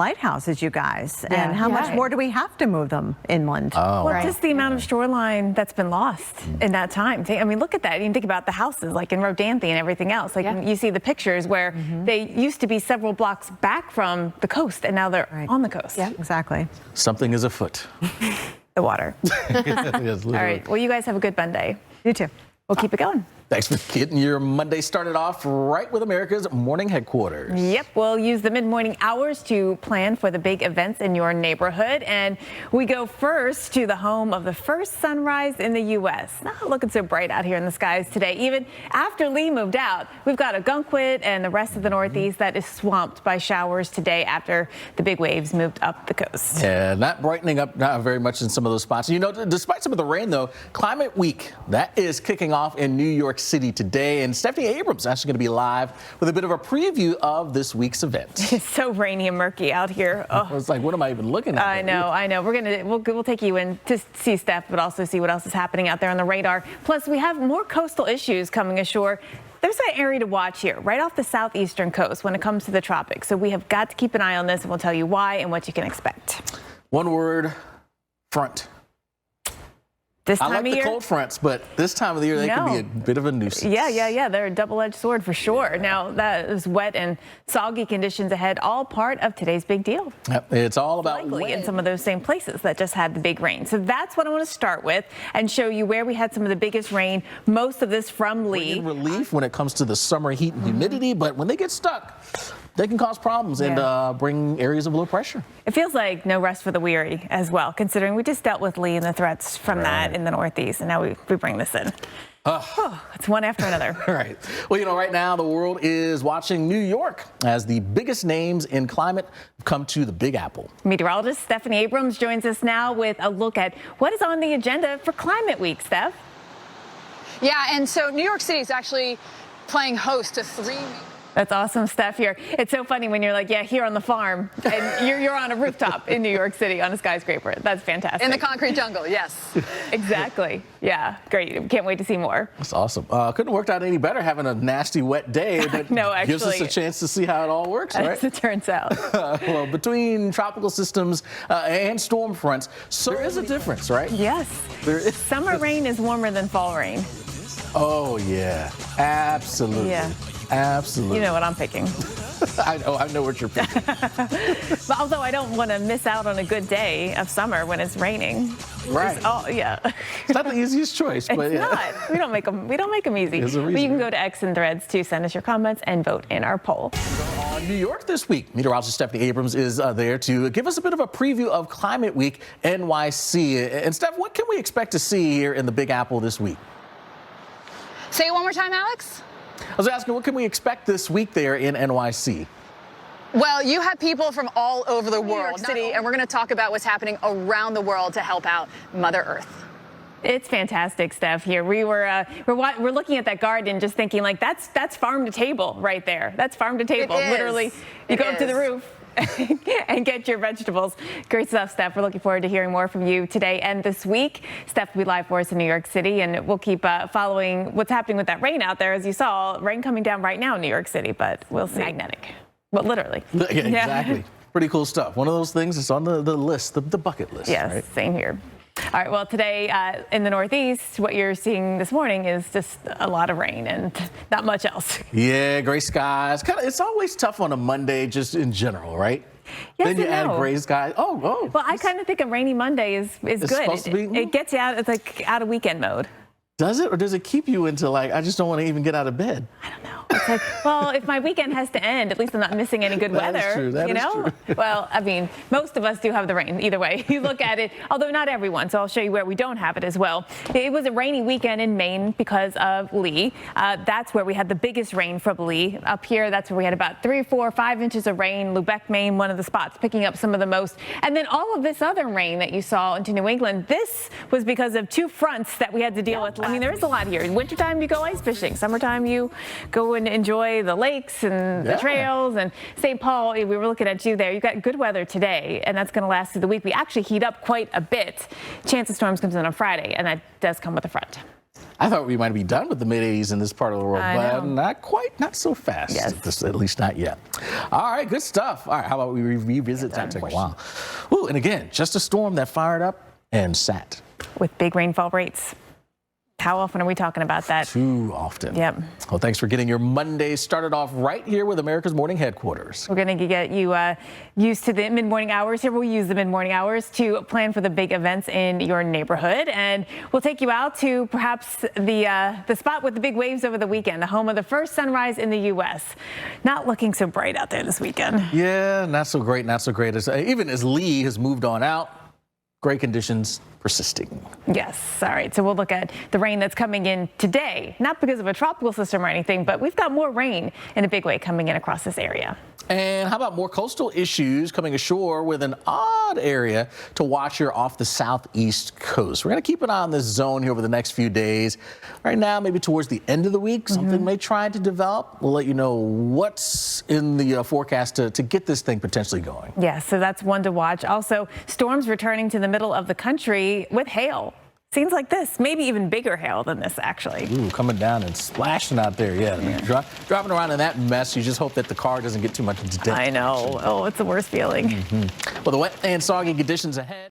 lighthouses, you guys, and how much more do we have to move them inland? Well, just the amount of shoreline that's been lost in that time. I mean, look at that. You think about the houses like in Rodanthe and everything else. Like you see the pictures where they used to be several blocks back from the coast, and now they're on the coast. Yeah, exactly. Something is afoot. The water. Yes, All right. Well, you guys have a good Monday. You too. We'll keep it going. Thanks for getting your Monday started off right with America's morning headquarters. Yep, we'll use the mid-morning hours to plan for the big events in your neighborhood. And we go first to the home of the first sunrise in the U.S. Not looking so bright out here in the skies today. Even after Lee moved out, we've got Ogunquit and the rest of the Northeast that is swamped by showers today after the big waves moved up the coast. Yeah, not brightening up not very much in some of those spots. You know, despite some of the rain, though, Climate Week, that is kicking off in New York City today, and Stephanie Abrams is actually going to be live with a bit of a preview of this week's event. It's so rainy and murky out here. Oh. I was like, what am I even looking at? I know. We'll take you in to see Steph, but also see what else is happening out there on the radar. Plus, we have more coastal issues coming ashore. There's an area to watch here, right off the southeastern coast when it comes to the tropics. So we have got to keep an eye on this, and we'll tell you why and what you can expect. One word: front. This time I like of the year, cold fronts, but this time of the year they can be a bit of a nuisance. Yeah. They're a double-edged sword for sure. Now, that is wet and soggy conditions ahead, all part of today's big deal. Yep, it's all about likely in some of those same places that just had the big rain. So that's what I want to start with and show you where we had some of the biggest rain. Most of this from Lee. Bringing relief when it comes to the summer heat and humidity, but when they get stuck, they can cause problems and bring areas of low pressure. It feels like no rest for the weary as well, considering we just dealt with Lee and the threats from that in the Northeast, and now we bring this in. It's one after another. All right. Well, you know, right now the world is watching New York as the biggest names in climate come to the Big Apple. Meteorologist Stephanie Abrams joins us now with a look at what is on the agenda for Climate Week, Steph. Yeah, and so New York City is actually playing host to 3. That's awesome stuff here. It's so funny when you're like, here on the farm, and you're on a rooftop in New York City on a skyscraper. That's fantastic. In the concrete jungle, yes. Exactly. Yeah, great. Can't wait to see more. That's awesome. Couldn't have worked out any better having a nasty wet day, but gives us a chance to see how it all works, right? As it turns out. Well, between tropical systems and storm fronts, so there is a difference, right? Yes. There is. Summer rain is warmer than fall rain. Oh, yeah. Absolutely. Yeah. Absolutely. You know what I'm picking. I know what you're picking. But although I don't want to miss out on a good day of summer when it's raining. Right. It's not the easiest choice, but it's not. We don't make them easy. There's a reason. But you can go to X and Threads to send us your comments and vote in our poll. On New York this week, meteorologist Stephanie Abrams is there to give us a bit of a preview of Climate Week NYC. And Steph, what can we expect to see here in the Big Apple this week? Say it one more time, Alex. I was asking, what can we expect this week there in NYC? Well, you have people from all over the world, New York City, and we're going to talk about what's happening around the world to help out Mother Earth. It's fantastic stuff here. we're looking at that garden, just thinking like that's farm to table right there. That's farm to table. Literally, you go up to the roof and get your vegetables. Great stuff, Steph. We're looking forward to hearing more from you today and this week. Steph will be live for us in New York City, and we'll keep following what's happening with that rain out there. As you saw, rain coming down right now in New York City, but we'll see. Magnetic. But literally. Yeah, exactly. Pretty cool stuff. One of those things that's on the list, the bucket list. Yes, right? Same here. All right, well, today in the Northeast, what you're seeing this morning is just a lot of rain and not much else. Yeah, gray skies. It's always tough on a Monday just in general, right? Yes, then you add gray skies. Oh. Well, I kind of think a rainy Monday is good. Supposed to be? It gets you out. It's like out of weekend mode. Does it, or does it keep you into like, I just don't want to even get out of bed? I don't know. It's like, well, if my weekend has to end, at least I'm not missing any good weather. That is true. That is true. Well, I mean, most of us do have the rain. Either way, you look at it, although not everyone. So I'll show you where we don't have it as well. It was a rainy weekend in Maine because of Lee. That's where we had the biggest rain from Lee. Up here, that's where we had about 3, 4, 5 inches of rain. Lubec, Maine, one of the spots, picking up some of the most. And then all of this other rain that you saw into New England, this was because of 2 fronts that we had to deal with. I mean, there is a lot here. In wintertime, you go ice fishing. Summertime, you go and enjoy the lakes and the trails. And St. Paul, we were looking at you there. You've got good weather today, and that's going to last through the week. We actually heat up quite a bit. Chance of storms comes in on Friday, and that does come with a front. I thought we might be done with the mid-80s in this part of the world, but not quite, not so fast. Yes. At least not yet. All right, good stuff. All right, how about we revisit that? Take a while. Ooh, and again, just a storm that fired up and sat. With big rainfall rates. How often are we talking about that? Too often. Yep. Well, thanks for getting your Monday started off right here with America's Morning Headquarters. We're going to get you used to the mid-morning hours here. We'll use the mid-morning hours to plan for the big events in your neighborhood. And we'll take you out to perhaps the spot with the big waves over the weekend, the home of the first sunrise in the U.S. Not looking so bright out there this weekend. Yeah, not so great, not so great. Even as Lee has moved on out, great conditions persisting. Yes. All right. So we'll look at the rain that's coming in today, not because of a tropical system or anything, but we've got more rain in a big way coming in across this area. And how about more coastal issues coming ashore with an odd area to watch here off the southeast coast? We're going to keep an eye on this zone here over the next few days. Right now, maybe towards the end of the week, something may try to develop. We'll let you know what's in the forecast to get this thing potentially going. Yes, so that's one to watch. Also, storms returning to the middle of the country with hail. Scenes like this, maybe even bigger hail than this, actually. Ooh, coming down and splashing out there, driving around in that mess, you just hope that the car doesn't get too much into dent. I know. Oh, it's the worst feeling. Well, the wet and soggy conditions ahead.